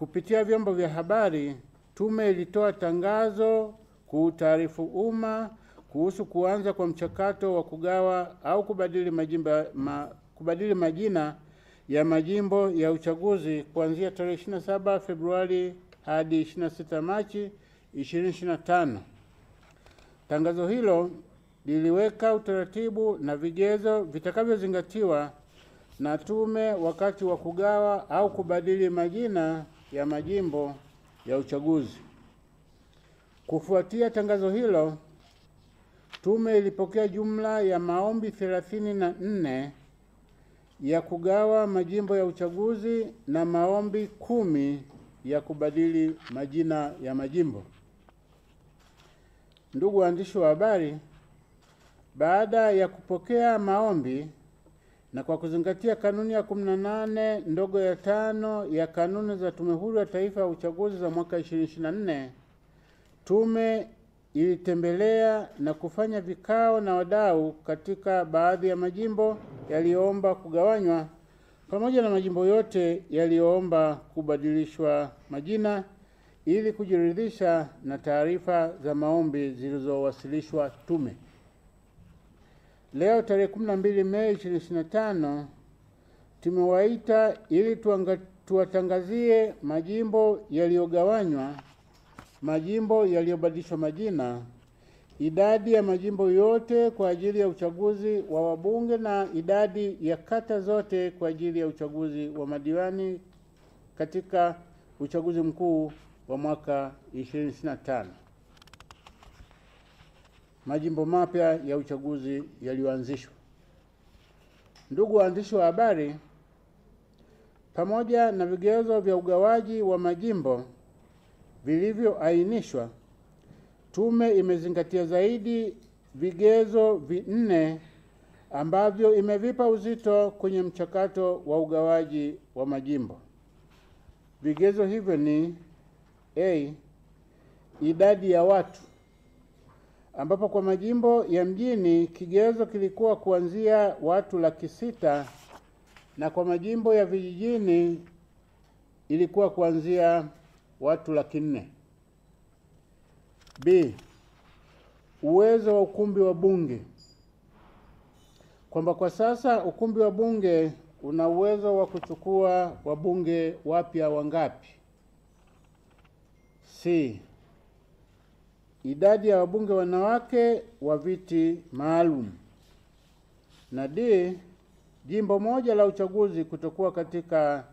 Kupitia vyombo vya habari, tume ilitoa tangazo kuutaarifu umma kuhusu kuanza kwa mchakato wa kugawa au kubadili majina ya majimbo ya uchaguzi kuanzia tarehe 27 Februari hadi 26 Machi 2025. Tangazo hilo liliweka utaratibu na vigezo vitakavyozingatiwa na tume wakati wa kugawa au kubadili majina ya majimbo ya uchaguzi. Kufuatia tangazo hilo, tume ilipokea jumla ya maombi 34 ya kugawa majimbo ya uchaguzi na maombi 10 ya kubadili majina ya majimbo. Ndugu waandishi wa habari, baada ya kupokea maombi na kwa kuzingatia kanuni ya 18 ndogo ya 5 ya kanuni za Tume Huru ya Taifa ya Uchaguzi za mwaka 2024, tume ilitembelea na kufanya vikao na wadau katika baadhi ya majimbo yaliyoomba kugawanywa pamoja na majimbo yote yaliyoomba kubadilishwa majina ili kujiridhisha na taarifa za maombi zilizowasilishwa tume. Leo tarehe 12 Mei 2025 tumewaita ili tuwatangazie majimbo yaliyogawanywa, majimbo yaliyobadilishwa majina, idadi ya majimbo yote kwa ajili ya uchaguzi wa wabunge na idadi ya kata zote kwa ajili ya uchaguzi wa madiwani katika uchaguzi mkuu wa mwaka 2025. Majimbo mapya ya uchaguzi yaliyoanzishwa. Ndugu waandishi wa habari, pamoja na vigezo vya ugawaji wa majimbo vilivyoainishwa, tume imezingatia zaidi vigezo 4 ambavyo imevipa uzito kwenye mchakato wa ugawaji wa majimbo. Vigezo hivyo ni A, idadi ya watu, ambapo kwa majimbo ya mjini kigezo kilikuwa kuanzia watu 600,000 na kwa majimbo ya vijijini ilikuwa kuanzia watu 400,000. B, uwezo wa ukumbi wa bunge, kwamba kwa sasa ukumbi wa bunge una uwezo wa kuchukua wabunge wapya wangapi. C, idadi ya wabunge wanawake wa viti maalum. Na D, jimbo moja la uchaguzi kutokuwa katika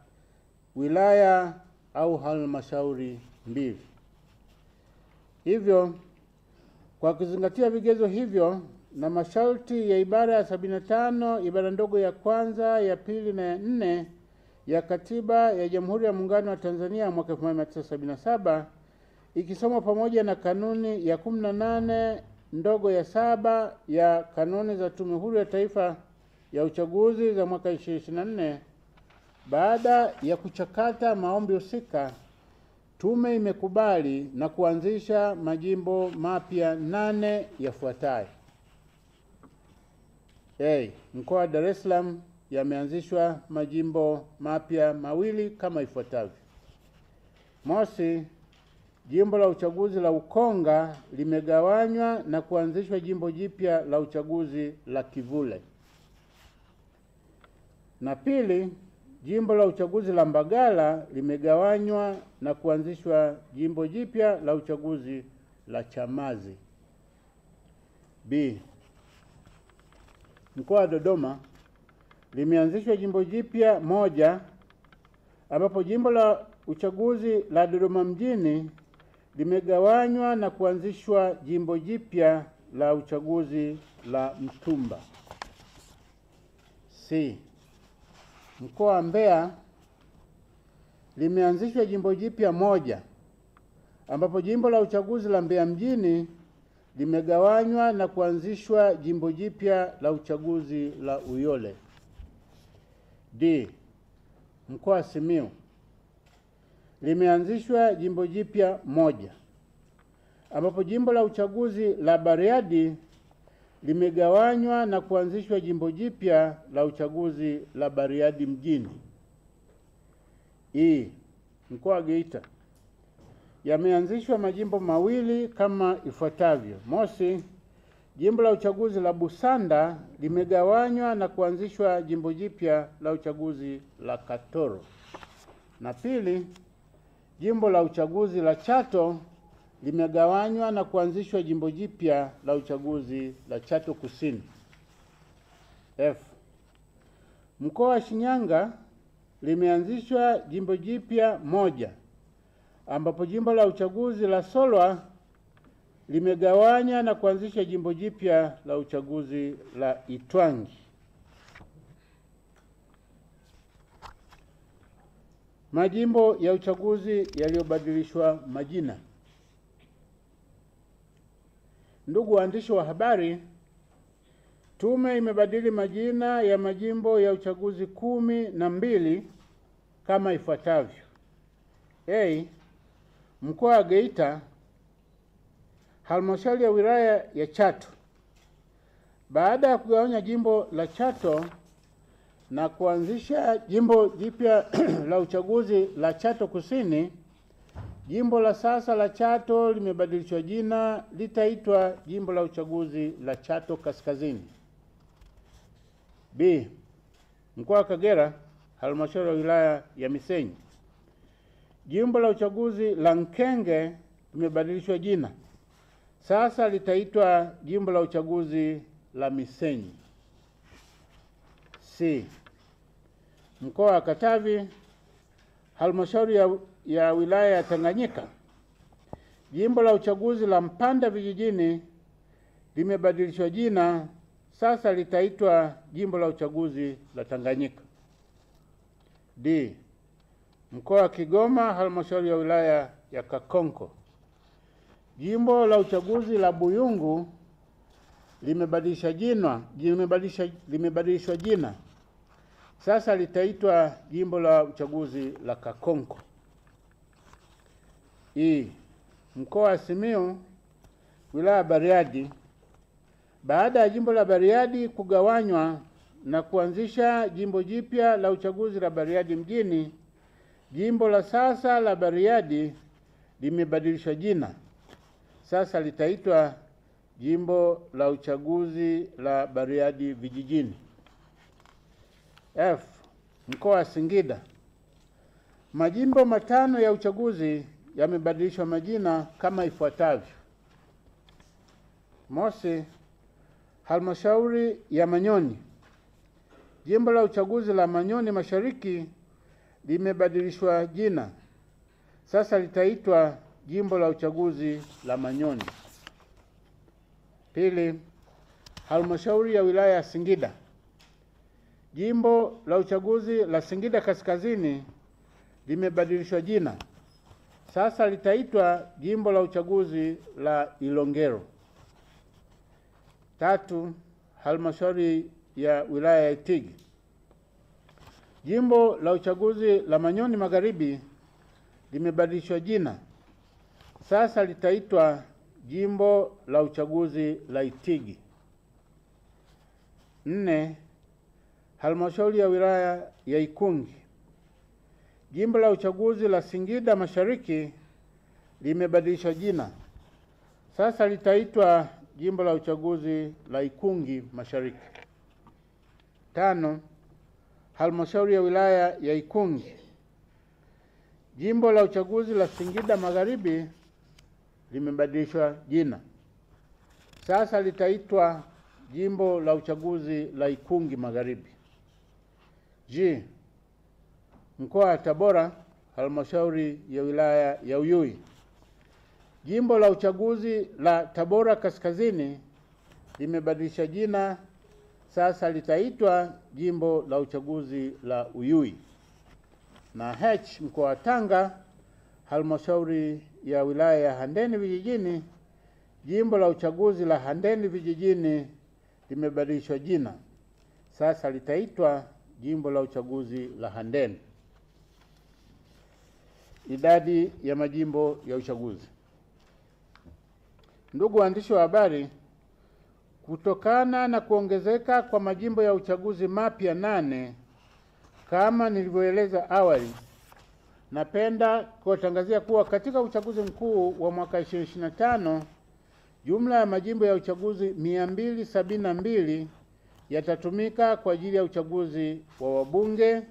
wilaya au halmashauri 2. Hivyo, kwa kuzingatia vigezo hivyo na masharti ya ibara ya 75 ibara ndogo ya kwanza, ya pili na ya 4 ya Katiba ya Jamhuri ya Muungano wa Tanzania mwaka 1977, ikisoma pamoja na kanuni ya 18 ndogo ya 7 ya kanuni za Tume Huru ya Taifa ya Uchaguzi za mwaka 2024, baada ya kuchakata maombi husika, tume imekubali na kuanzisha majimbo mapya 8 yafuatayo. A, mkoa wa Dar es Salaam yameanzishwa majimbo mapya 2 kama ifuatavyo. Mosi, jimbo la uchaguzi la Ukonga limegawanywa na kuanzishwa jimbo jipya la uchaguzi la Kivule. Na pili, jimbo la uchaguzi la Mbagala limegawanywa na kuanzishwa jimbo jipya la uchaguzi la Chamazi. B, mkoa wa Dodoma limeanzishwa jimbo jipya 1 ambapo jimbo la uchaguzi la Dodoma mjini limegawanywa na kuanzishwa jimbo jipya la uchaguzi la Mtumba. C, mkoa wa Mbeya limeanzishwa jimbo jipya 1 ambapo jimbo la uchaguzi la Mbeya mjini limegawanywa na kuanzishwa jimbo jipya la uchaguzi la Uyole. D, mkoa wa Simiyu limeanzishwa jimbo jipya 1 ambapo jimbo la uchaguzi la Bariadi limegawanywa na kuanzishwa jimbo jipya la uchaguzi la Bariadi mjini. E, mkoa wa Geita, yameanzishwa majimbo mawili kama ifuatavyo. Mosi, jimbo la uchaguzi la Busanda limegawanywa na kuanzishwa jimbo jipya la uchaguzi la Katoro. Na pili, jimbo la uchaguzi la Chato limegawanywa na kuanzishwa jimbo jipya la uchaguzi la Chato Kusini. F, mkoa wa Shinyanga limeanzishwa jimbo jipya moja, ambapo jimbo la uchaguzi la Solwa limegawanya na kuanzisha jimbo jipya la uchaguzi la Itwangi. Majimbo ya uchaguzi yaliyobadilishwa majina. Ndugu waandishi wa habari, tume imebadili majina ya majimbo ya uchaguzi 12 kama ifuatavyo. A, mkoa wa Geita, halmashauri ya wilaya ya Chato. Baada ya kugawanya jimbo la Chato na kuanzisha jimbo jipya la uchaguzi la Chato Kusini, jimbo la sasa la Chato limebadilishwa jina, litaitwa jimbo la uchaguzi la Chato Kaskazini. B, mkoa wa Kagera, halmashauri ya wilaya ya Misenyi. Jimbo la uchaguzi la Nkenge limebadilishwa jina, sasa litaitwa jimbo la uchaguzi la Misenyi. C, mkoa wa Katavi, halmashauri ya wilaya ya Tanganyika. Jimbo la uchaguzi la Mpanda Vijijini limebadilishwa jina, sasa litaitwa jimbo la uchaguzi la Tanganyika. D, mkoa wa Kigoma, halmashauri ya wilaya ya Kakonko. Jimbo la uchaguzi la Buyungu limebadilishwa jina, sasa litaitwa jimbo la uchaguzi la Kakonko. E, mkoa wa Simiyu, wilaya ya Bariadi. Baada ya jimbo la Bariadi kugawanywa na kuanzisha jimbo jipya la uchaguzi la Bariadi mjini, jimbo la sasa la Bariadi limebadilishwa jina, sasa litaitwa jimbo la uchaguzi la Bariadi vijijini. F, mkoa wa Singida. Majimbo 5 ya uchaguzi yamebadilishwa majina kama ifuatavyo. Mosi, halmashauri ya Manyoni. Jimbo la uchaguzi la Manyoni Mashariki limebadilishwa jina, sasa litaitwa jimbo la uchaguzi la Manyoni. Pili, halmashauri ya wilaya ya Singida. Jimbo la uchaguzi la Singida Kaskazini limebadilishwa jina, sasa litaitwa jimbo la uchaguzi la Ilongero. Tatu, halmashauri ya wilaya ya Itigi. Jimbo la uchaguzi la Manyoni Magharibi limebadilishwa jina, sasa litaitwa jimbo la uchaguzi la Itigi. 4, halmashauri ya wilaya ya Ikungi. Jimbo la uchaguzi la Singida Mashariki limebadilishwa jina, sasa litaitwa jimbo la uchaguzi la Ikungi Mashariki. 5, halmashauri ya wilaya ya Ikungi. Jimbo la uchaguzi la Singida Magharibi limebadilishwa jina, sasa litaitwa jimbo la uchaguzi la Ikungi Magharibi. G, mkoa wa Tabora, halmashauri ya wilaya ya Uyui. Jimbo la uchaguzi la Tabora Kaskazini limebadilisha jina, sasa litaitwa jimbo la uchaguzi la Uyui. Na H, mkoa wa Tanga, halmashauri ya wilaya ya Handeni Vijijini. Jimbo la uchaguzi la Handeni Vijijini limebadilishwa jina, sasa litaitwa jimbo la uchaguzi la Handeni. Idadi ya majimbo ya uchaguzi. Ndugu waandishi wa habari, kutokana na kuongezeka kwa majimbo ya uchaguzi mapya 8 kama nilivyoeleza awali, napenda kuwatangazia kuwa katika uchaguzi mkuu wa mwaka 2025 jumla ya majimbo ya uchaguzi 272 yatatumika kwa ajili ya uchaguzi wa wabunge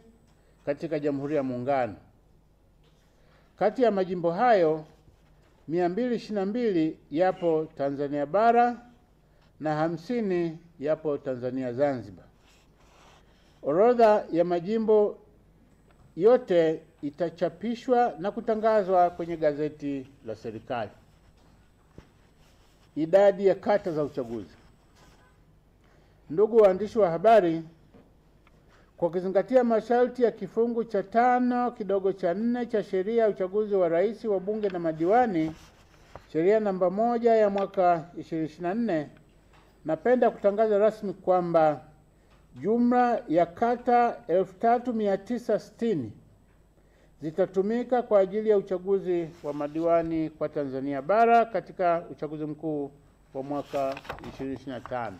katika Jamhuri ya Muungano. Kati ya majimbo hayo 222 yapo Tanzania bara na 50 yapo Tanzania Zanzibar. Orodha ya majimbo yote itachapishwa na kutangazwa kwenye gazeti la serikali. Idadi ya kata za uchaguzi. Ndugu waandishi wa habari, kwa kuzingatia masharti ya kifungu cha 5 kidogo cha 4 cha sheria ya uchaguzi wa rais, wa bunge na madiwani, sheria namba 1 ya mwaka 2024, napenda kutangaza rasmi kwamba jumla ya kata 3960 zitatumika kwa ajili ya uchaguzi wa madiwani kwa Tanzania bara katika uchaguzi mkuu wa mwaka 2025.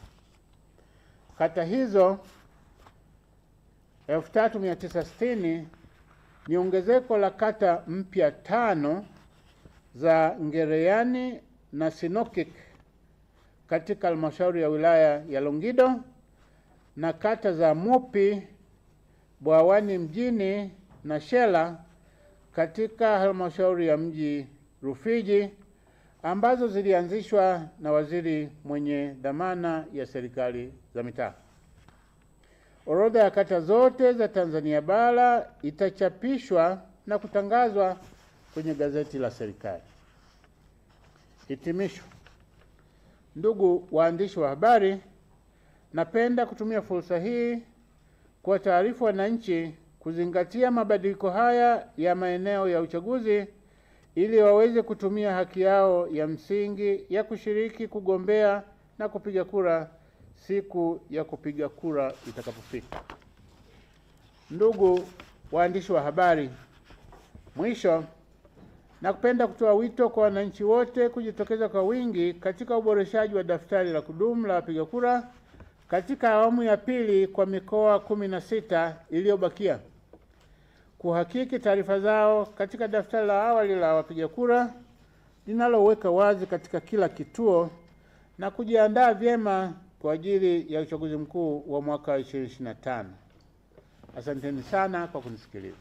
Kata hizo 3960 ni ongezeko la kata mpya 5 za Ngereyani na Sinokik katika halmashauri ya wilaya ya Longido, na kata za Mupi, Bwawani mjini na Shela katika halmashauri ya mji Rufiji, ambazo zilianzishwa na waziri mwenye dhamana ya serikali za mitaa. Orodha ya kata zote za Tanzania bara itachapishwa na kutangazwa kwenye gazeti la serikali. Hitimisho. Ndugu waandishi wa habari, napenda kutumia fursa hii kwa taarifa wananchi kuzingatia mabadiliko haya ya maeneo ya uchaguzi ili waweze kutumia haki yao ya msingi ya kushiriki, kugombea na kupiga kura siku ya kupiga kura itakapofika. Ndugu waandishi wa habari, mwisho napenda kutoa wito kwa wananchi wote kujitokeza kwa wingi katika uboreshaji wa daftari la kudumu la wapiga kura katika awamu ya pili kwa mikoa 16 iliyobakia, kuhakiki taarifa zao katika daftari la awali la wapiga kura linaloweka wazi katika kila kituo, na kujiandaa vyema kwa ajili ya uchaguzi mkuu wa mwaka 2025. Asanteni sana kwa kunisikiliza.